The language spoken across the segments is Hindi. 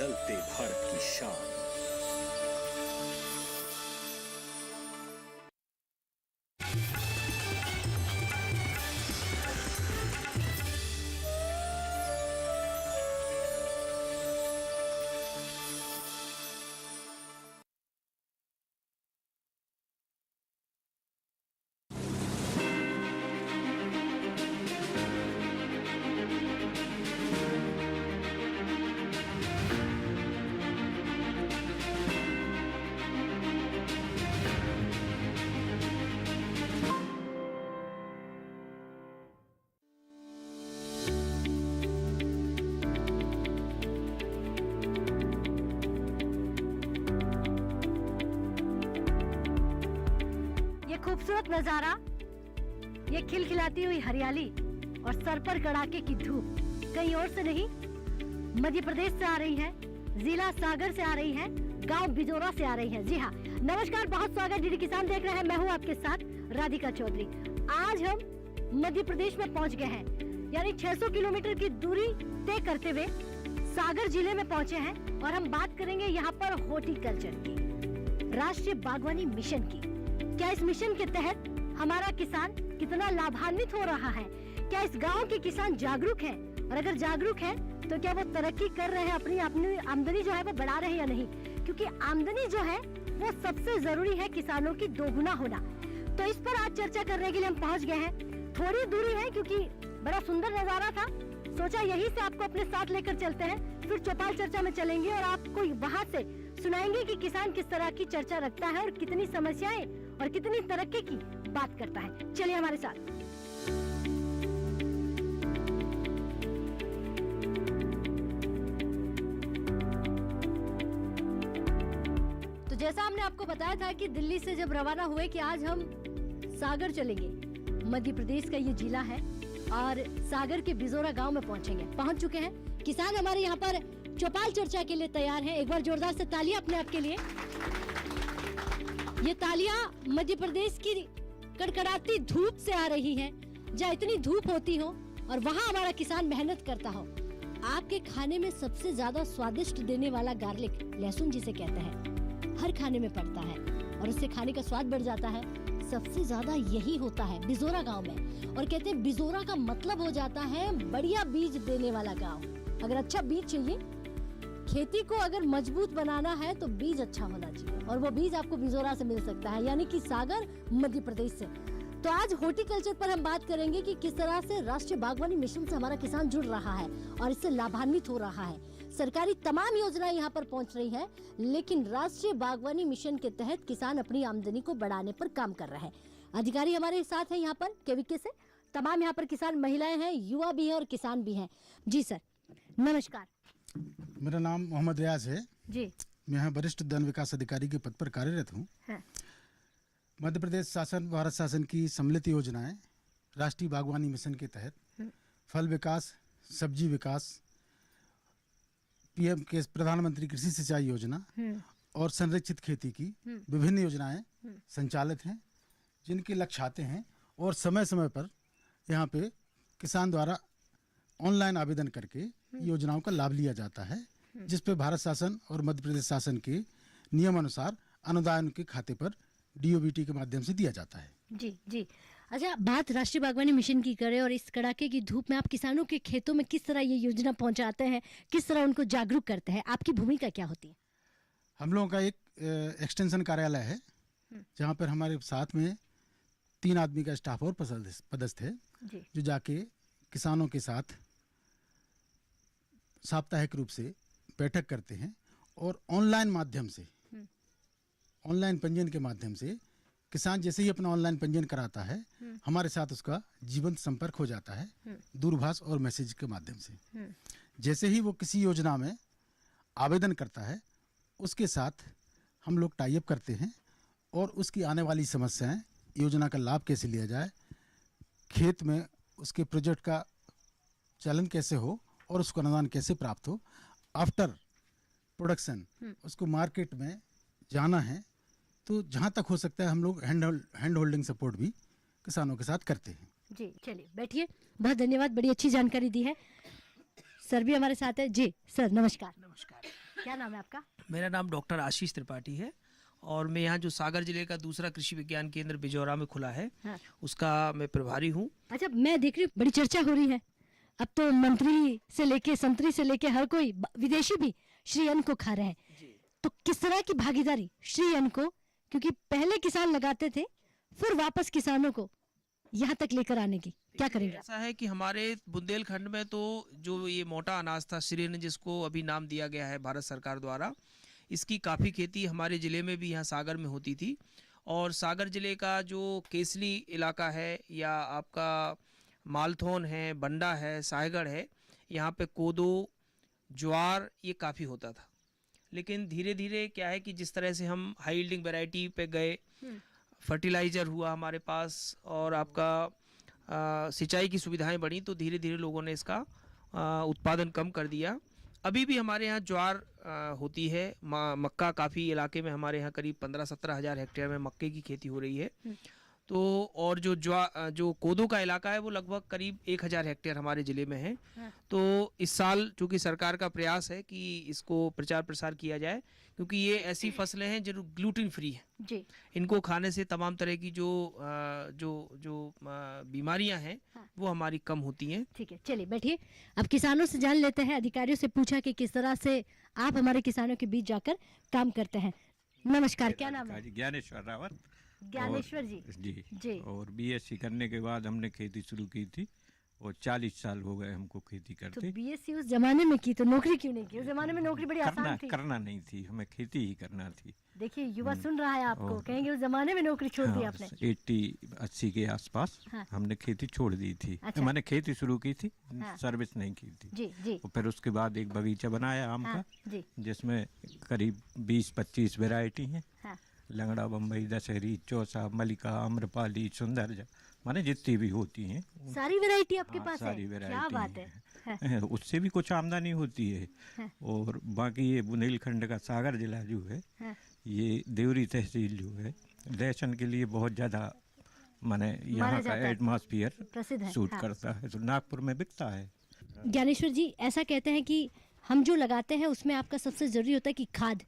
बदलते भारत की शान। खूबसूरत नजारा, ये खिलखिलाती हुई हरियाली और सर पर कड़ाके की धूप कहीं और से नहीं, मध्य प्रदेश से आ रही है, जिला सागर से आ रही है, गांव बिजोरा से आ रही है। जी हाँ, नमस्कार, बहुत स्वागत। डीडी किसान देख रहे हैं, मैं हूँ आपके साथ राधिका चौधरी। आज हम मध्य प्रदेश में पहुँच गए हैं, यानी 600 किलोमीटर की दूरी तय करते हुए सागर जिले में पहुँचे हैं और हम बात करेंगे यहाँ पर हॉर्टिकल्चर की, राष्ट्रीय बागवानी मिशन की। क्या इस मिशन के तहत हमारा किसान कितना लाभान्वित हो रहा है? क्या इस गांव के किसान जागरूक हैं? और अगर जागरूक हैं, तो क्या वो तरक्की कर रहे हैं, अपनी आमदनी जो है वो बढ़ा रहे हैं या नहीं? क्योंकि आमदनी जो है वो सबसे जरूरी है किसानों की दोगुना होना। तो इस पर आज चर्चा करने के लिए हम पहुंच गए हैं। थोड़ी दूरी है क्योंकि बड़ा सुंदर नजारा था, सोचा यही से आपको अपने साथ लेकर चलते हैं। फिर चौपाल चर्चा में चलेंगे और आपको वहाँ से सुनाएंगे कि किसान किस तरह की चर्चा रखता है और कितनी समस्याएं और कितनी तरक्की की बात करता है। चलिए हमारे साथ। तो जैसा हमने आपको बताया था कि दिल्ली से जब रवाना हुए कि आज हम सागर चलेंगे, मध्य प्रदेश का ये जिला है, और सागर के बिजोरा गांव में पहुंच चुके हैं। किसान हमारे यहाँ पर चौपाल चर्चा के लिए तैयार हैं। एक बार जोरदार से तालियां अपने आप के लिए। ये तालियां मध्य प्रदेश की कड़कड़ाती धूप से आ रही हैं, जहाँ इतनी धूप होती हो और वहाँ हमारा किसान मेहनत करता हो। आपके खाने में सबसे ज्यादा स्वादिष्ट देने वाला गार्लिक, लहसुन जिसे कहते हैं, हर खाने में पड़ता है और उससे खाने का स्वाद बढ़ जाता है। सबसे ज्यादा यही होता है बिजोरा गांव में, और कहते हैं बिजोरा का मतलब हो जाता है बढ़िया बीज देने वाला गाँव। अगर अच्छा बीज चाहिए, खेती को अगर मजबूत बनाना है तो बीज अच्छा होना चाहिए, और वो बीज आपको बिजोरा से मिल सकता है, यानी कि सागर मध्य प्रदेश से। तो आज हॉर्टिकल्चर पर हम बात करेंगे कि किस तरह से राष्ट्रीय बागवानी मिशन से हमारा किसान जुड़ रहा है और इससे लाभान्वित हो रहा है। सरकारी तमाम योजनाएं यहाँ पर पहुँच रही है, लेकिन राष्ट्रीय बागवानी मिशन के तहत किसान अपनी आमदनी को बढ़ाने पर काम कर रहा है। अधिकारी हमारे साथ है यहाँ पर केवीके से। तमाम यहाँ पर किसान महिलाएं हैं, युवा भी है और किसान भी है। जी सर, नमस्कार। मेरा नाम मोहम्मद रियाज है जी। मैं यहाँ वरिष्ठ वन विकास अधिकारी के पद पर कार्यरत हूँ। मध्य प्रदेश शासन, भारत शासन की सम्मिलित योजनाएं राष्ट्रीय बागवानी मिशन के तहत फल विकास, सब्जी विकास, पीएम के प्रधानमंत्री कृषि सिंचाई योजना और संरक्षित खेती की विभिन्न योजनाएं संचालित हैं, जिनके लक्ष्य आते हैं और समय समय पर यहाँ पे किसान द्वारा ऑनलाइन आवेदन करके योजनाओं का लाभ लिया जाता है, जिस पे भारत शासन और मध्य प्रदेश शासन के नियम अनुसार अनुदान के खाते पर डीओबीटी के माध्यम से दिया जाता है। जी जी। अच्छा, बात राष्ट्रीय बागवानी मिशन की करें और इस कड़ाके की धूप में आप किसानों के खेतों में किस तरह ये योजना पहुंचाते हैं, किस तरह उनको जागरूक करते हैं, आपकी भूमिका क्या होती है? हम लोगों का एक एक्सटेंशन कार्यालय है, जहाँ पर हमारे साथ में 3 आदमी का स्टाफ और पदस्थ है, जो जाके किसानों के साथ साप्ताहिक रूप से बैठक करते हैं और ऑनलाइन माध्यम से, ऑनलाइन पंजीयन के माध्यम से किसान जैसे ही अपना ऑनलाइन पंजीयन कराता है, हमारे साथ उसका जीवंत संपर्क हो जाता है दूरभाष और मैसेज के माध्यम से। जैसे ही वो किसी योजना में आवेदन करता है, उसके साथ हम लोग टाई अप करते हैं और उसकी आने वाली समस्याएं, योजना का लाभ कैसे लिया जाए, खेत में उसके प्रोजेक्ट का चलन कैसे हो और उसको अनुदान कैसे प्राप्त हो, आफ्टर प्रोडक्शन उसको मार्केट में जाना है, तो जहाँ तक हो सकता है हम लोग हैंड होल्डिंग सपोर्ट भी किसानों के साथ करते हैं। जी, चलिए बैठिए। बहुत धन्यवाद, बड़ी अच्छी जानकारी दी है। सर भी हमारे साथ है। जी सर, नमस्कार। नमस्कार। क्या नाम है आपका? मेरा नाम डॉक्टर आशीष त्रिपाठी है और मैं यहाँ जो सागर जिले का दूसरा कृषि विज्ञान केंद्र बिजौरा में खुला है, हाँ। उसका मैं प्रभारी हूँ। अच्छा, मैं देख रही हूँ बड़ी चर्चा हो रही है, अब तो मंत्री से लेके संतरी से लेके हर कोई विदेशी भी श्री अन्न को खा रहे हैं। तो किस तरह की भागीदारी श्री अन्न को, क्योंकि पहले किसान लगाते थे फिर वापस किसानों को यहाँ तक लेकर आने की क्या करेंगे? ऐसा है कि हमारे बुंदेलखंड में तो जो ये मोटा अनाज था श्री अन्न, जिसको अभी नाम दिया गया है भारत सरकार द्वारा, इसकी काफ़ी खेती हमारे ज़िले में भी यहाँ सागर में होती थी। और सागर ज़िले का जो केसली इलाका है या आपका मालथौन है, बंडा है, सायगढ़ है, यहाँ पे कोदो, ज्वार ये काफ़ी होता था। लेकिन धीरे धीरे क्या है कि जिस तरह से हम हाई यील्डिंग वैरायटी पे गए, फर्टिलाइज़र हुआ हमारे पास और आपका सिंचाई की सुविधाएं बढ़ी, तो धीरे धीरे लोगों ने इसका उत्पादन कम कर दिया। अभी भी हमारे यहाँ ज्वार होती है, मक्का काफ़ी इलाके में हमारे यहाँ करीब 15-17 हज़ार हेक्टेयर में मक्के की खेती हो रही है। तो और जो कोदो का इलाका है वो लगभग करीब 1000 हेक्टेयर हमारे ज़िले में है। तो इस साल चूँकि सरकार का प्रयास है कि इसको प्रचार प्रसार किया जाए, क्योंकि ये ऐसी फसलें हैं जो ग्लूटेन फ्री है जी। इनको खाने से तमाम तरह की जो बीमारियां हैं वो हमारी कम होती हैं। ठीक है, चलिए बैठिए, अब किसानों से जान लेते हैं। अधिकारियों से पूछा कि किस तरह से आप हमारे किसानों के बीच जाकर काम करते हैं। नमस्कार, क्या नाम है? ज्ञानेश्वर रावत। ज्ञानेश्वर जी। जी। और बीएससी करने के बाद हमने खेती शुरू की थी और 40 साल हो गए हमको खेती करते। तो बीएससी उस जमाने में की तो नौकरी क्यों नहीं की? उस जमाने में नौकरी बड़ी आसान थी। करना नहीं थी, हमें खेती ही करना थी। देखिए युवा सुन रहा है आपको, कहेंगे उस जमाने में नौकरी छोड़ दी आपने। 80 के आसपास हमने खेती छोड़ दी थी। अच्छा। मैंने खेती शुरू की थी, सर्विस नहीं की थी। जी जी। और फिर उसके बाद एक बगीचा बनाया आम का, जी। जिसमें करीब 20-25 वेराइटी हैं। हाँ। लंगड़ा, बम्बई, दशहरी, चौसा, मलिका, आम्रपाली, सुंदर, माने जितनी भी होती हैं सारी वैरायटी आपके पास सारी है? वैरायटी क्या बात है। उससे भी कुछ आमदनी होती है। और बाकी ये बुंदेलखंड का सागर जिला जो है, ये देवरी तहसील जो है, लहसुन के लिए बहुत ज़्यादा माने यहाँ का एटमॉस्फेयर सूट करता है, तो नागपुर में बिकता है। ज्ञानेश्वर जी, ऐसा कहते हैं कि हम जो लगाते हैं उसमें आपका सबसे जरूरी होता है कि खाद,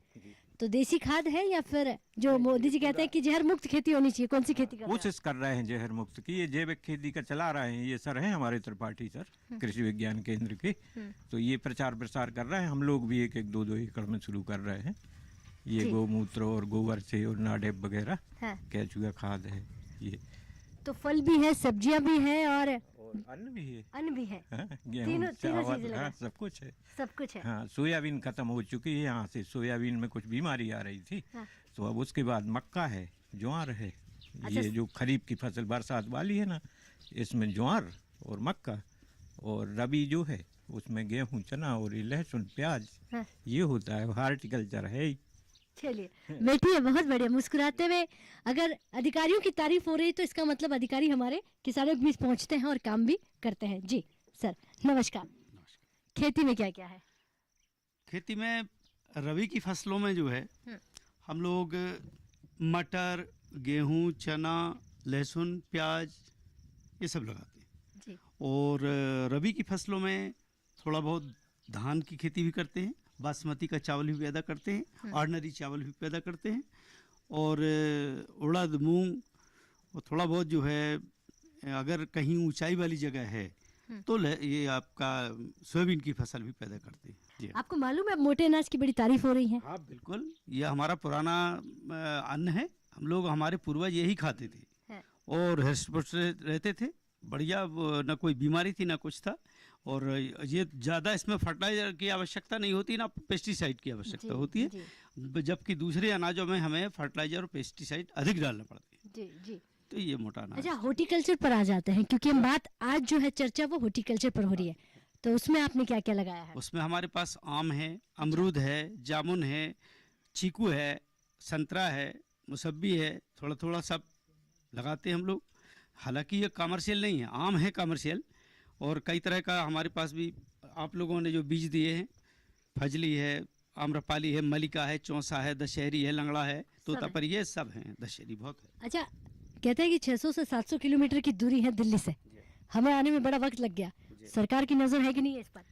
तो देसी खाद है या फिर जो मोदी जी कहते हैं कि जहर मुक्त खेती होनी चाहिए, कौन सी खेती कर रहे हैं? कोशिश कर रहे हैं जहर मुक्त की। ये जैविक खेती का चला रहे हैं, ये सर हैं हमारे त्रिपाठी सर, कृषि विज्ञान केंद्र के। तो ये प्रचार प्रसार कर रहे हैं। हम लोग भी 1-2 एकड़ में शुरू कर रहे हैं। ये गोमूत्र और गोबर से और नाडेप वगैरह केचुआ खाद है ये। तो फल भी है, सब्जियां भी है और अन्न भी है। अन्न भी है, गेहूं, चावल, सब कुछ है। सब कुछ है। हाँ, सोयाबीन खत्म हो चुकी है यहाँ से। सोयाबीन में कुछ बीमारी आ रही थी, तो अब उसके बाद मक्का है, ज्वार है। अच्छा। ये जो खरीफ की फसल बरसात वाली है ना, इसमें ज्वार और मक्का, और रबी जो है उसमें गेहूं, चना और ये लहसुन, प्याज, ये होता है। हार्टिकल्चर है ही। चलिए बैठिए, बहुत बढ़िया। मुस्कुराते हुए, अगर अधिकारियों की तारीफ हो रही तो इसका मतलब अधिकारी हमारे किसानों के बीच पहुंचते हैं और काम भी करते हैं। जी सर, नमस्कार। खेती में क्या क्या है? खेती में रबी की फसलों में जो है हम लोग मटर, गेहूं, चना, लहसुन, प्याज ये सब लगाते हैं जी। और रबी की फसलों में थोड़ा बहुत धान की खेती भी करते हैं, बासमती का चावल भी पैदा करते हैं, ऑर्डिनरी चावल भी पैदा करते हैं, और उड़द, मूंग, और थोड़ा बहुत जो है अगर कहीं ऊंचाई वाली जगह है तो ये आपका सोयाबीन की फसल भी पैदा करते हैं। जी। आपको मालूम है मोटे अनाज की बड़ी तारीफ हो रही है? हाँ बिल्कुल, ये हमारा पुराना अन्न है। हम लोग, हमारे पूर्वज यही खाते थे और हृष्ट-पुष्ट रहते थे, बढ़िया, ना कोई बीमारी थी ना कुछ था। और ये ज़्यादा इसमें फर्टिलाइजर की आवश्यकता नहीं होती, ना पेस्टिसाइड की आवश्यकता होती है, जबकि दूसरे अनाजों में हमें फर्टिलाइजर और पेस्टिसाइड अधिक डालना पड़ता है। जी जी। तो ये मोटा अनाज। अच्छा, हॉर्टिकल्चर पर आ जाते हैं, क्योंकि हम बात आज जो है चर्चा वो हॉर्टिकल्चर पर हो रही है, तो उसमें आपने क्या क्या लगाया है? उसमें हमारे पास आम है, अमरूद है, जामुन है, चीकू है, संतरा है, मौसम्बी है, थोड़ा थोड़ा सब लगाते हैं हम लोग। हालांकि ये कमर्शियल नहीं है, आम है कमर्शियल, और कई तरह का हमारे पास भी आप लोगों ने जो बीज दिए हैं, फजली है, आम्रपाली है, मलिका है, चौसा है, दशहरी है, लंगड़ा है, तोतापर, ये सब हैं। दशहरी बहुत है। अच्छा, कहते हैं कि 600 से 700 किलोमीटर की दूरी है दिल्ली से, हमें आने में बड़ा वक्त लग गया। सरकार की नज़र है कि नहीं है इस पर?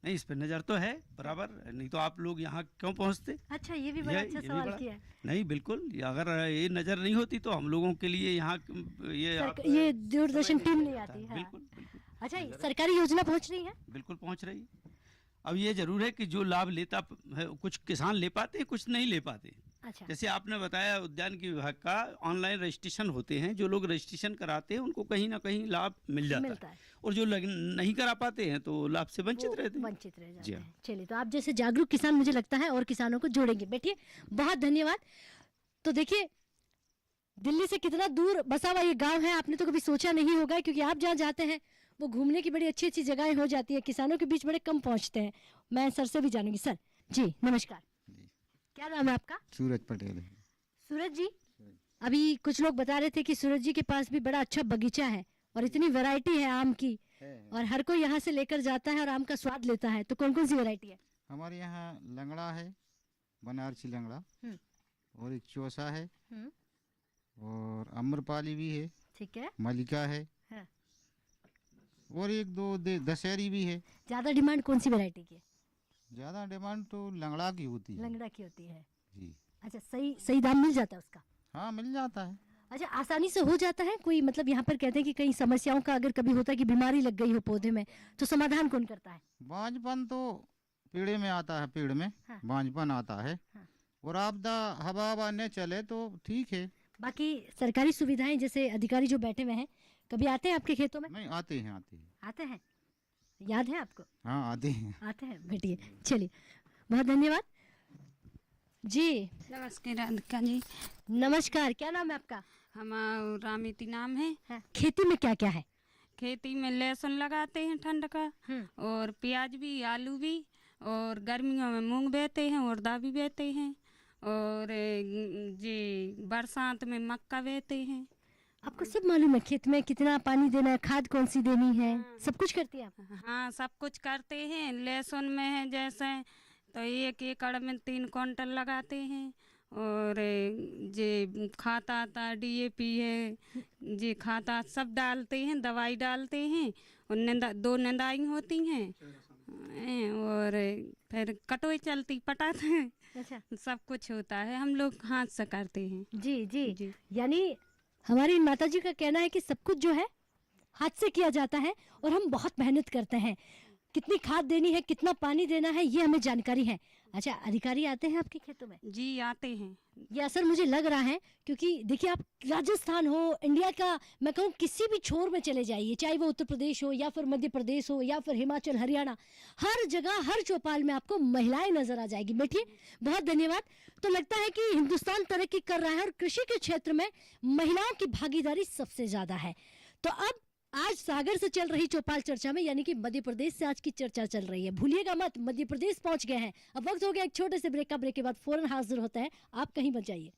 नहीं, इस पर नज़र तो है बराबर, नहीं तो आप लोग यहाँ क्यों पहुँचते? अच्छा, ये भी बड़ा अच्छा भी सवाल बड़ा- किया है। नहीं, बिल्कुल, अगर ये नज़र नहीं होती तो हम लोगों के लिए यहाँ ये दूरदर्शन टीम नहीं आती है। बिल्कुल बिल्कुल अच्छा, सरकारी योजना पहुंच रही है? बिल्कुल पहुँच रही है। अब ये जरूर है कि जो लाभ लेता है, कुछ किसान ले पाते हैं, कुछ नहीं ले पाते। अच्छा, जैसे आपने बताया उद्यान की विभाग का ऑनलाइन रजिस्ट्रेशन होते हैं, जो लोग रजिस्ट्रेशन कराते हैं उनको कहीं ना कहीं लाभ मिल जाता मिलता है, है। और जो नहीं करा पाते हैं तो लाभ से वंचित वो रहते हैं। वंचित रह जाते जी हैं। चलिए, तो आप जैसे जागरूक किसान मुझे लगता है और किसानों को जोड़ेंगे। बैठिए, बहुत धन्यवाद। तो देखिए, दिल्ली से कितना दूर बसा हुआ ये गांव है, आपने तो कभी सोचा नहीं होगा, क्योंकि आप जहाँ जाते हैं वो घूमने की बड़ी अच्छी अच्छी जगहें हो जाती है, किसानों के बीच बड़े कम पहुंचते हैं। मैं सर से भी जानूंगी। सर जी नमस्कार, क्या नाम है आपका? सूरज पटेल है। सूरज जी, अभी कुछ लोग बता रहे थे कि सूरज जी के पास भी बड़ा अच्छा बगीचा है और इतनी वैरायटी है आम की, और हर कोई यहाँ से लेकर जाता है और आम का स्वाद लेता है। तो कौन कौन सी वैरायटी है? हमारे यहाँ लंगड़ा है, बनारसी लंगड़ा, और एक चौसा है, और अम्रपाली भी है, ठीक है, मलिका है, हाँ। और एक दो दशहरी भी है। ज्यादा डिमांड कौन सी वैरायटी की है? ज़्यादा डिमांड तो लंगड़ा की होती है लंगड़ा की होती है। जी। अच्छा, सही सही दाम मिल जाता है उसका? हाँ, मिल जाता है। अच्छा, आसानी से हो जाता है? कोई मतलब यहाँ पर कहते हैं कि कई समस्याओं का अगर कभी होता है कि बीमारी लग गई हो पौधे में, तो समाधान कौन करता है? बांझपन तो पेड़ में आता है, पेड़ में हाँ। बांझपन आता है, हाँ। और आपदा हवा न चले तो ठीक है। बाकी सरकारी सुविधाएं, जैसे अधिकारी जो बैठे हुए हैं, कभी आते हैं आपके खेतों में? नहीं, आते हैं आते हैं। आते हैं, याद है आपको? हाँ, आते हैं। आते हैं, बैठिए। चलिए, बहुत धन्यवाद जी। नमस्कार राधिका जी, नमस्कार, क्या नाम है आपका? हमारा रामिती नाम है। खेती में क्या क्या है? खेती में लहसुन लगाते हैं ठंड का, और प्याज भी, आलू भी, और गर्मियों में मूंग बेचते हैं, उड़दा भी बेचते हैं, और जी बरसात में मक्का बेचते हैं। आपको सब मालूम है खेत में कितना पानी देना है, खाद कौन सी देनी है, सब कुछ करती है आप? हाँ, सब कुछ करते हैं। लहसुन में है जैसे तो 1 एकड़ में 3 क्विंटल लगाते हैं, और जे खाता आता DAP है, जे खाता सब डालते हैं, दवाई डालते हैं, और 2 निंदाई होती हैं, और फिर कटोई चलती, पटाते हैं। अच्छा, सब कुछ होता है, हम लोग हाथ से करते हैं। जी जी, जी। यानी हमारी माताजी का कहना है कि सब कुछ जो है हाथ से किया जाता है, और हम बहुत मेहनत करते हैं। कितनी खाद देनी है, कितना पानी देना है, ये हमें जानकारी है। अच्छा, अधिकारी आते हैं आपके खेतों में? जी आते हैं। ये असर मुझे लग रहा है, क्योंकि देखिए, आप राजस्थान हो, इंडिया का मैं कहूँ किसी भी छोर में चले जाइए, चाहे वो उत्तर प्रदेश हो या फिर मध्य प्रदेश हो या फिर हिमाचल, हरियाणा, हर जगह हर चौपाल में आपको महिलाएं नजर आ जाएगी। बैठिए, बहुत धन्यवाद। तो लगता है कि हिंदुस्तान तरक्की कर रहा है और कृषि के क्षेत्र में महिलाओं की भागीदारी सबसे ज्यादा है। तो अब आज सागर से चल रही चौपाल चर्चा में, यानी कि मध्य प्रदेश से आज की चर्चा चल रही है। भूलिएगा मत, मध्य प्रदेश पहुंच गए हैं। अब वक्त हो गया एक छोटे से ब्रेक का। ब्रेक के बाद फौरन हाजिर होता है, आप कहीं मत जाइए।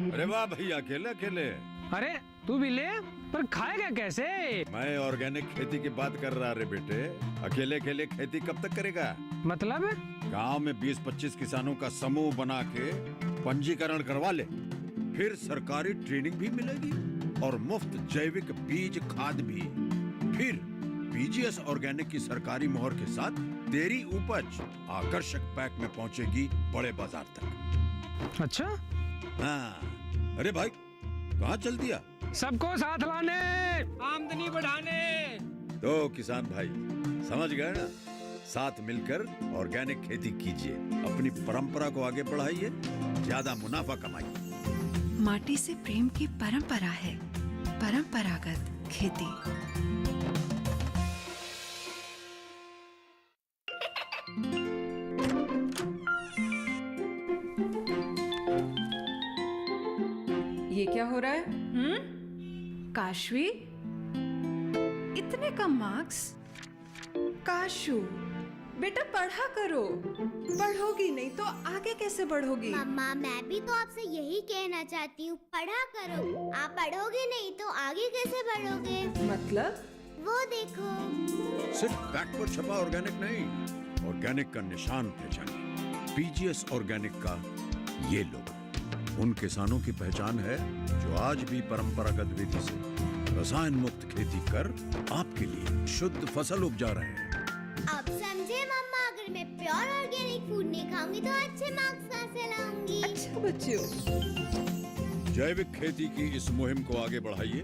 अरे वाह भैया, अकेले अकेले। अरे तू भी ले, पर खाएगा कैसे? मैं ऑर्गेनिक खेती की बात कर रहा रे बेटे। अकेले अकेले खेती कब तक करेगा? मतलब? गांव में 20-25 किसानों का समूह बना के पंजीकरण करवा ले, फिर सरकारी ट्रेनिंग भी मिलेगी और मुफ्त जैविक बीज खाद भी। फिर BGS ऑर्गेनिक की सरकारी मोहर के साथ तेरी उपज आकर्षक पैक में पहुंचेगी बड़े बाजार तक। अच्छा, हाँ। अरे भाई, कहाँ चल दिया? सबको साथ लाने, आमदनी बढ़ाने। तो किसान भाई समझ गए ना? साथ मिलकर ऑर्गेनिक खेती कीजिए, अपनी परंपरा को आगे बढ़ाइए, ज्यादा मुनाफा कमाइए। माटी से प्रेम की परंपरा है परंपरागत खेती। ये क्या हो रहा है? काशवी, इतने कम मार्क्स? काशू, बेटा पढ़ा करो। पढ़ोगी नहीं तो आगे कैसे बढ़ोगी? मम्मा, मैं भी तो आपसे यही कहना चाहती हूँ, पढ़ा करो। आप पढ़ोगे नहीं तो आगे कैसे बढ़ोगे? मतलब? वो देखो, सिर्फ बैक पर छपा ऑर्गेनिक नहीं, ऑर्गेनिक का निशान पहचानिए। BGS ऑर्गेनिक का ये लोगो। उन किसानों की पहचान है जो आज भी परंपरागत विधि से रसायन मुक्त खेती कर आपके लिए शुद्ध फसल उपजा रहे हैं। अब समझे मम्मा, अगर मैं प्योर ऑर्गेनिक फूड नहीं खाऊंगी तो अच्छे मार्क्स कहाँ से लाऊंगी? अच्छा बच्चों, जैविक खेती की इस मुहिम को आगे बढ़ाइए,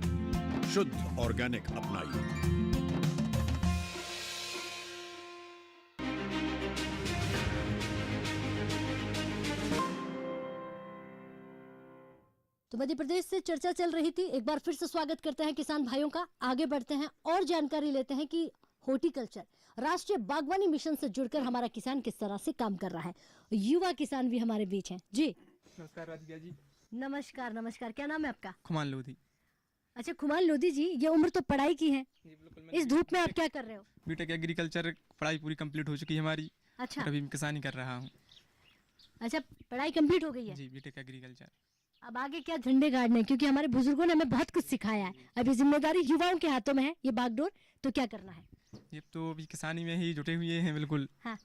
शुद्ध ऑर्गेनिक अपनाइए। तो मध्य प्रदेश से चर्चा चल रही थी। एक बार फिर से स्वागत करते हैं किसान भाइयों का। आगे बढ़ते हैं और जानकारी लेते हैं कि हॉर्टिकल्चर राष्ट्रीय बागवानी मिशन से जुड़कर हमारा किसान किस तरह से काम कर रहा है। युवा किसान भी हमारे बीच हैं। जी नमस्कार राधिका जी। नमस्कार। नमस्कार, क्या नाम है आपका? खुमान लोधी। अच्छा खुमान लोधी जी, ये उम्र तो पढ़ाई की है, इस धूप में आप क्या कर रहे हो? बीटेक एग्रीकल्चर पढ़ाई पूरी कंप्लीट हो चुकी है हमारी। अच्छा, अभी मैं किसानी कर रहा हूँ। अच्छा पढ़ाई कंप्लीट हो गई है जी, बीटेक एग्रीकल्चर। अब आगे क्या झंडे गाड़ने? क्योंकि हमारे बुजुर्गों ने हमें बहुत कुछ सिखाया है, अभी जिम्मेदारी युवाओं के हाथों में है ये बागडोर, तो क्या करना है? ये तो अभी किसानी में ही जुटे हुए हैं बिल्कुल। हाँ।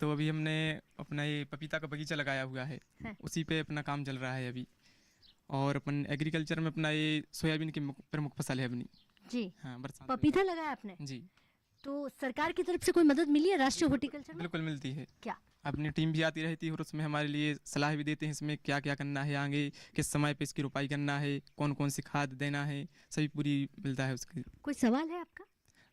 तो अभी हमने अपना ये पपीता का बगीचा लगाया हुआ है, हाँ। उसी पे अपना काम चल रहा है अभी। और अपन एग्रीकल्चर में अपना ये सोयाबीन की प्रमुख फसल है अपनी। जी हाँ, बरसात पपीता लगाया आपने? जी। तो सरकार की तरफ से कोई मदद मिली है राष्ट्रीय हॉर्टिकल्चर में? बिल्कुल मिलती है। क्या? अपनी टीम भी आती रहती है और उसमें हमारे लिए सलाह भी देते हैं इसमें क्या क्या करना है, आगे किस समय पे इसकी रोपाई करना है, कौन कौन सी खाद देना है, सभी पूरी मिलता है उसकी। कोई सवाल है आपका?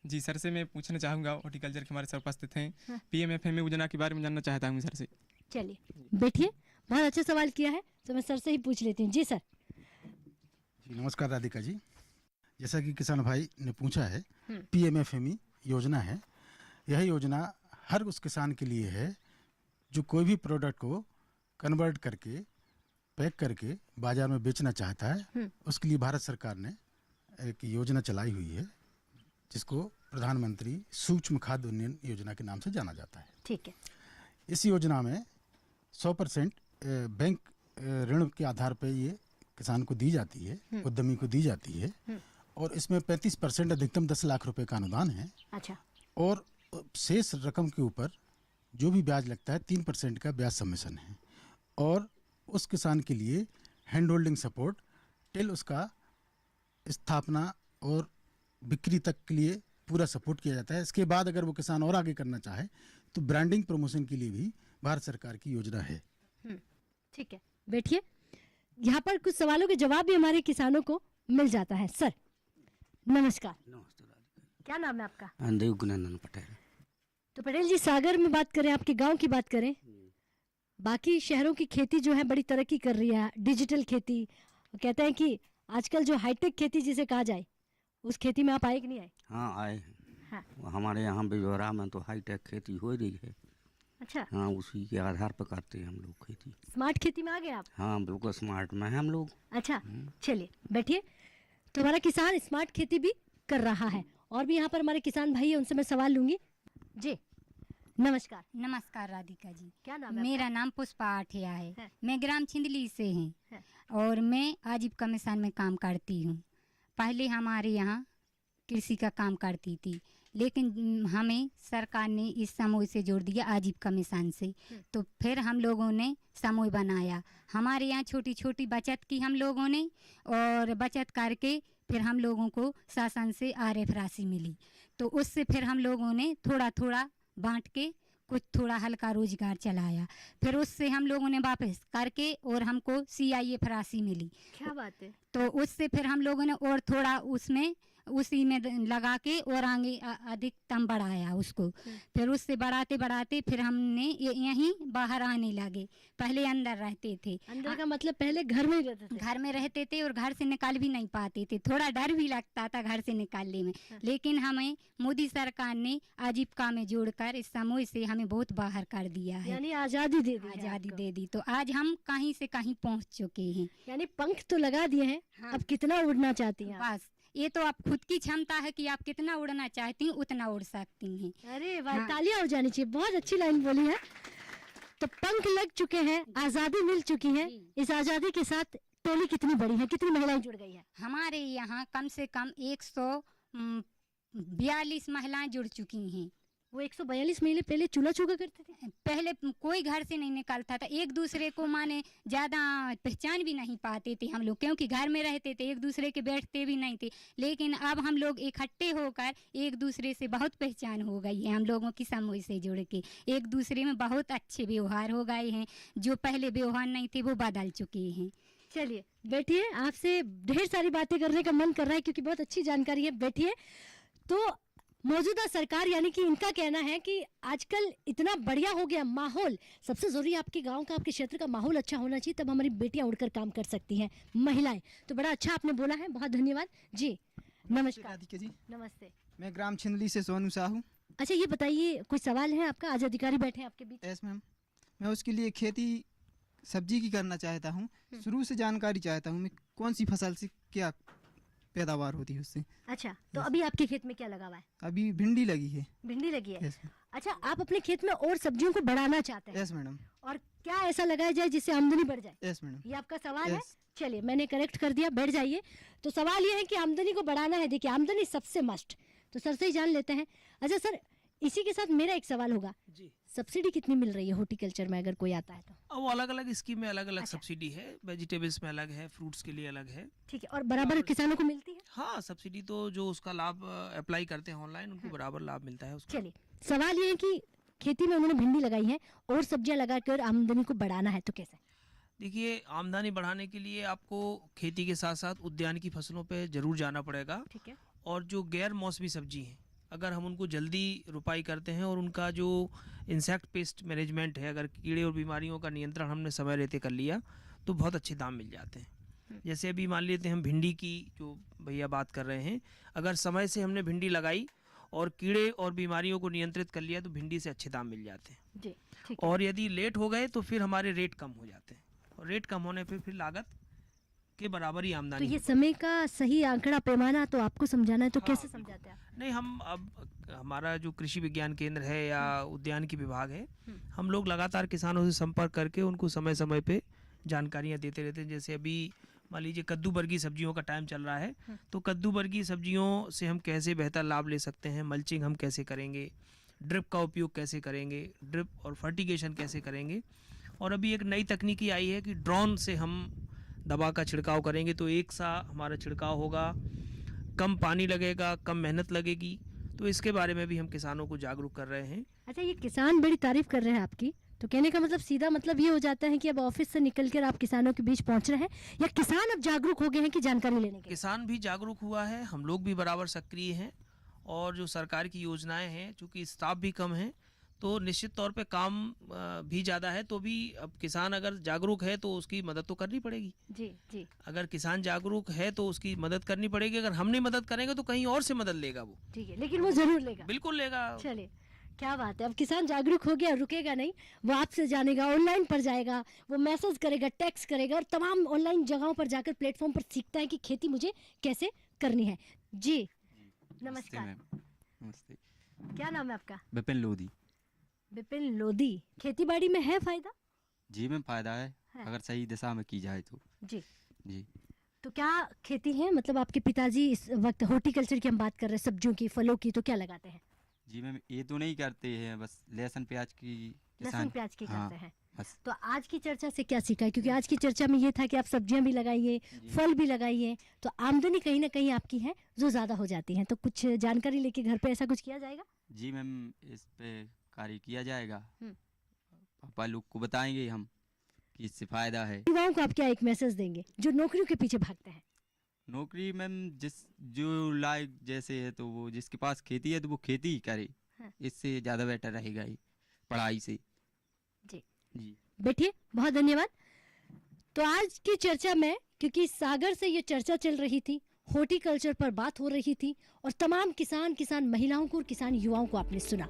जी सर से मैं पूछना चाहूँगा, हॉर्टिकल्चर के हमारे सर उपस्थित हैं। हाँ। PMFM योजना के बारे में जानना चाहता हूँ सर से। चलिए बैठिए, बहुत अच्छा सवाल किया है तो मैं सर से ही पूछ लेती हूँ। जी सर। जी नमस्कार राधिका जी। जैसा कि किसान भाई ने पूछा है, PMFME योजना है। यह योजना हर उस किसान के लिए है जो कोई भी प्रोडक्ट को कन्वर्ट करके पैक करके बाजार में बेचना चाहता है। उसके लिए भारत सरकार ने एक योजना चलाई हुई है जिसको प्रधानमंत्री सूक्ष्म खाद्य उन्नयन योजना के नाम से जाना जाता है। ठीक है। इस योजना में 100% बैंक ऋण के आधार पर ये किसान को दी जाती है, उद्यमी को दी जाती है, और इसमें 35% अधिकतम 10 लाख रुपए का अनुदान है। अच्छा। और शेष रकम के ऊपर जो भी ब्याज लगता है 3% का ब्याज सबमिशन है। और उस किसान के लिए हैंड होल्डिंग सपोर्ट टिल उसका स्थापना और बिक्री तक के लिए पूरा सपोर्ट किया जाता है। इसके बाद अगर वो किसान और आगे करना चाहे तो ब्रांडिंग प्रमोशन के लिए भी भारत सरकार की योजना है। ठीक है, बैठिए। यहाँ पर कुछ सवालों के जवाब भी हमारे किसानों को मिल जाता है। सर नमस्कार। क्या नाम है आपका? देव गुणानंद पटेल। तो पटेल जी, सागर में बात करें, आपके गांव की बात करें, बाकी शहरों की खेती जो है बड़ी तरक्की कर रही है, डिजिटल खेती। कहते हैं कि आजकल जो हाईटेक खेती जिसे कहा जाए, उस खेती में आप आए कि नहीं आए? हाँ आए। हाँ। हमारे यहाँ बिजौरा में तो हाईटेक खेती हो रही है। अच्छा। हाँ, उसी के आधार पर करते हैं हम लोग खेती। स्मार्ट खेती में आ गए आप? हाँ बिल्कुल स्मार्ट में है हम लोग। अच्छा चलिए बैठिए। तो हमारा किसान स्मार्ट खेती भी कर रहा है, और भी यहाँ पर हमारे किसान भाई है, उनसे मैं सवाल लूंगी। जी नमस्कार। नमस्कार राधिका जी। क्या नाम है? मेरा नाम पुष्पा आठिया है। मैं ग्राम छिंदली से है। हूँ और मैं आजीविका मिशन में काम करती हूँ। पहले हमारे यहाँ कृषि का काम करती थी, लेकिन हमें सरकार ने इस समूह से जोड़ दिया आजीविका मिशन से। तो फिर हम लोगों ने समूह बनाया। हमारे यहाँ छोटी छोटी बचत की हम लोगों ने, और बचत करके फिर हम लोगों को शासन से RF राशि मिली। तो उससे फिर हम लोगों ने थोड़ा थोड़ा बांट के कुछ थोड़ा हल्का रोजगार चलाया। फिर उससे हम लोगों ने वापस करके और हमको CIF राशि मिली। क्या बात है। तो उससे फिर हम लोगों ने और थोड़ा उसमें उसी में लगा के और आगे अधिकतम बढ़ाया उसको। फिर उससे बढ़ाते बढ़ाते फिर हमने यहीं बाहर आने लगे। पहले अंदर रहते थे। अंदर का मतलब पहले घर में ही रहते थे? घर में रहते थे और घर से निकाल भी नहीं पाते थे, थोड़ा डर भी लगता था घर से निकालने में। लेकिन हमें मोदी सरकार ने आजीविका में जोड़कर इस समूह से हमें बहुत बाहर कर दिया है, यानी आज़ादी दे दी। आज़ादी दे दी। तो आज हम कहीं से कहीं पहुंच चुके हैं। यानी पंख तो लगा दिए हैं। हाँ। अब कितना उड़ना चाहती हैं? बस ये तो आप खुद की क्षमता है कि आप कितना उड़ना चाहती हैं उतना उड़ सकती हैं। अरे वाह, तालियां हो जानी चाहिए। बहुत अच्छी लाइन बोली है। तो पंख लग चुके हैं, आजादी मिल चुकी है। इस आजादी के साथ टोली कितनी बड़ी है, कितनी महिलाएं जुड़ गई है? हमारे यहाँ कम से कम 142 महिलाएं जुड़ चुकी हैं। वो 142 महीने पहले चूल्हा चौका करते थे? पहले कोई घर से नहीं निकलता था, एक दूसरे को माने ज़्यादा पहचान भी नहीं पाते थे हम लोग, क्योंकि घर में रहते थे, एक दूसरे के बैठते भी नहीं थे। लेकिन अब हम लोग इकट्ठे होकर एक दूसरे से बहुत पहचान हो गई है, हम लोगों की समूह से जुड़ के एक दूसरे में बहुत अच्छे व्यवहार हो गए हैं, जो पहले व्यवहार नहीं थे वो बदल चुके हैं। चलिए बैठिए, आपसे ढेर सारी बातें करने का मन कर रहा है क्योंकि बहुत अच्छी जानकारी है। बैठिए। तो मौजूदा सरकार यानी कि इनका कहना है कि आजकल इतना बढ़िया हो गया माहौल, सबसे जरूरी आपके गांव का, आपके क्षेत्र का माहौल अच्छा होना चाहिए, तब हमारी बेटियां उड़कर काम कर सकती हैं, महिलाएं। तो बड़ा अच्छा आपने बोला है, बहुत धन्यवाद जी। नमस्कार जी। नमस्ते। मैं ग्राम छिंदली से सोनू साहू। अच्छा ये बताइए, कोई सवाल है आपका? आज अधिकारी बैठे हैं आपके बीच। यस मैम, मैं उसके लिए खेती सब्जी की करना चाहता हूँ, शुरू से जानकारी चाहता हूँ मैं कौन सी फसल से क्या पैदावार होती है उससे। अच्छा, तो अभी आपके खेत में क्या लगा हुआ है? अभी भिंडी लगी है। भिंडी लगी है? यस। अच्छा, आप अपने खेत में और सब्जियों को बढ़ाना चाहते हैं? Yes madam. और क्या ऐसा लगाया जाए जिससे आमदनी बढ़ जाए? Yes madam. ये आपका सवाल है? चलिए मैंने करेक्ट कर दिया, बैठ जाइए। तो सवाल ये है कि आमदनी को बढ़ाना है। देखिए आमदनी सबसे मस्ट, तो सर से ही जान लेते हैं। अच्छा सर, इसी के साथ मेरा एक सवाल होगा जी, सब्सिडी कितनी मिल रही है हॉर्टिकल्चर में अगर कोई आता है तो? वो अलग अलग स्कीम में अलग अलग अच्छा। सब्सिडी है, वेजिटेबल्स में अलग है, फ्रूट्स के लिए अलग है। ठीक है, और बराबर किसानों को मिलती है? हाँ, सब्सिडी तो जो उसका लाभ अप्लाई करते हैं ऑनलाइन, उनको बराबर लाभ मिलता है उसका। चलिए, सवाल ये है कि खेती में उन्होंने भिंडी लगाई है और सब्जियां लगाकर आमदनी को बढ़ाना है, तो कैसे? देखिए, आमदनी बढ़ाने के लिए आपको खेती के साथ साथ उद्यान की फसलों पे जरूर जाना पड़ेगा। ठीक है। और जो गैर मौसमी सब्जी हैं, अगर हम उनको जल्दी रुपाई करते हैं और उनका जो इंसेक्ट पेस्ट मैनेजमेंट है, अगर कीड़े और बीमारियों का नियंत्रण हमने समय रहते कर लिया तो बहुत अच्छे दाम मिल जाते हैं। जैसे अभी मान लेते हैं हम भिंडी की जो भैया बात कर रहे हैं, अगर समय से हमने भिंडी लगाई और कीड़े और बीमारियों को नियंत्रित कर लिया तो भिंडी से अच्छे दाम मिल जाते हैं जी। ठीक। और यदि लेट हो गए तो फिर हमारे रेट कम हो जाते हैं, और रेट कम होने पे फिर लागत के बराबर ही तो आमदनी। ये समय का सही आंकड़ा पैमाना तो आपको समझाना है, तो कैसे समझाते हैं आप? नहीं, हम अब हमारा जो कृषि विज्ञान केंद्र है या उद्यान की विभाग है, हम लोग लगातार किसानों से संपर्क करके उनको समय समय पे जानकारियाँ देते रहते हैं। जैसे अभी मान लीजिए कद्दू वर्गीय सब्जियों का टाइम चल रहा है, तो कद्दू वर्गीय सब्जियों से हम कैसे बेहतर लाभ ले सकते हैं, मल्चिंग हम कैसे करेंगे, ड्रिप का उपयोग कैसे करेंगे, ड्रिप और फर्टिगेशन कैसे करेंगे। और अभी एक नई तकनीकी आई है कि ड्रोन से हम दवा का छिड़काव करेंगे तो एक सा हमारा छिड़काव होगा, कम पानी लगेगा, कम मेहनत लगेगी। तो इसके बारे में भी हम किसानों को जागरूक कर रहे हैं। अच्छा, ये किसान बड़ी तारीफ कर रहे हैं आपकी, तो कहने का मतलब सीधा मतलब ये हो जाता है कि अब ऑफिस से निकलकर आप किसानों के बीच पहुंच रहे हैं, या किसान अब जागरूक हो गए हैं कि जानकारी लेने के? किसान भी जागरूक हुआ है, हम लोग भी बराबर सक्रिय हैं, और जो सरकार की योजनाएं हैं, चूँकि स्टाफ भी कम है तो निश्चित तौर पे काम भी ज़्यादा है, तो भी अब किसान अगर जागरूक है तो उसकी मदद तो करनी पड़ेगी। जी जी। अगर किसान जागरूक है तो उसकी मदद करनी पड़ेगी, अगर हम नहीं मदद करेंगे तो कहीं और से मदद लेगा वो। ठीक है, लेकिन वो जरूर लेगा। बिल्कुल लेगा। चलिए, क्या बात है, अब किसान जागरूक हो गया, रुकेगा नहीं, वो आपसे जानेगा, ऑनलाइन पर जाएगा, वो मैसेज करेगा, टेक्स्ट करेगा, और तमाम ऑनलाइन जगहों पर जाकर प्लेटफॉर्म पर सीखता है कि खेती मुझे कैसे करनी है। जी नमस्कार। नमस्ते। क्या नाम है आपका? विपिन लोधी। विपिन लोधी। खेती बाड़ी में है फायदा? जी में फायदा है, अगर सही दिशा में की जाए तो। जी जी। तो क्या खेती है, मतलब आपके पिताजी इस वक्त हॉर्टिकल्चर की हम बात कर रहे हैं, सब्जियों की, फलों की, तो क्या लगाते हैं? जी मैम, ये तो नहीं करते हैं, बस लहसुन प्याज की। लहसुन प्याज की हाँ, करते हैं। बस। तो आज की चर्चा से क्या सीखा है? क्योंकि आज की चर्चा में ये था कि आप सब्जियां भी लगाइए, फल भी लगाइए, तो आमदनी कहीं ना कहीं आपकी है जो ज्यादा हो जाती है। तो कुछ जानकारी लेके घर पे ऐसा कुछ किया जाएगा? जी मैम, इस पे कार्य किया जाएगा, पापा लोग को बताएंगे हम कि इससे फायदा है। युवाओं को आप क्या एक मैसेज देंगे जो नौकरियों के पीछे भागते हैं? नौकरी मैम, जो लायक जैसे है तो वो, जिसके पास खेती है तो वो खेती ही करे। इससे ज़्यादा बेटर रहेगा ही पढ़ाई से। जी जी। बैठिए, बहुत धन्यवाद। तो आज की चर्चा में, क्योंकि सागर से ये चर्चा चल रही थी, हॉर्टिकल्चर पर बात हो रही थी, और तमाम किसान महिलाओं को और किसान युवाओं को आपने सुना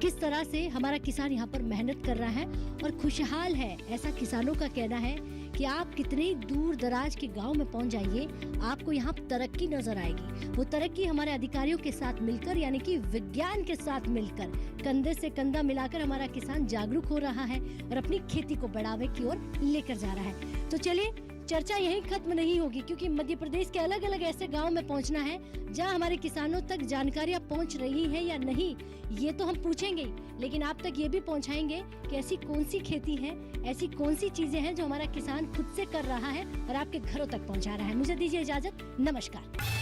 किस तरह से हमारा किसान यहाँ पर मेहनत कर रहा है और खुशहाल है। ऐसा किसानों का कहना है कि आप कितने दूर दराज के गांव में पहुंच जाइए, आपको यहाँ तरक्की नजर आएगी। वो तरक्की हमारे अधिकारियों के साथ मिलकर, यानी कि विज्ञान के साथ मिलकर, कंधे से कंधा मिलाकर हमारा किसान जागरूक हो रहा है और अपनी खेती को बढ़ावे की ओर लेकर जा रहा है। तो चलिए, चर्चा यहीं खत्म नहीं होगी, क्योंकि मध्य प्रदेश के अलग अलग ऐसे गांव में पहुंचना है जहां हमारे किसानों तक जानकारियां पहुंच रही हैं या नहीं, ये तो हम पूछेंगे ही, लेकिन आप तक ये भी पहुंचाएंगे कि ऐसी कौन सी खेती है, ऐसी कौन सी चीजें हैं जो हमारा किसान खुद से कर रहा है और आपके घरों तक पहुंचा रहा है। मुझे दीजिए इजाजत, नमस्कार।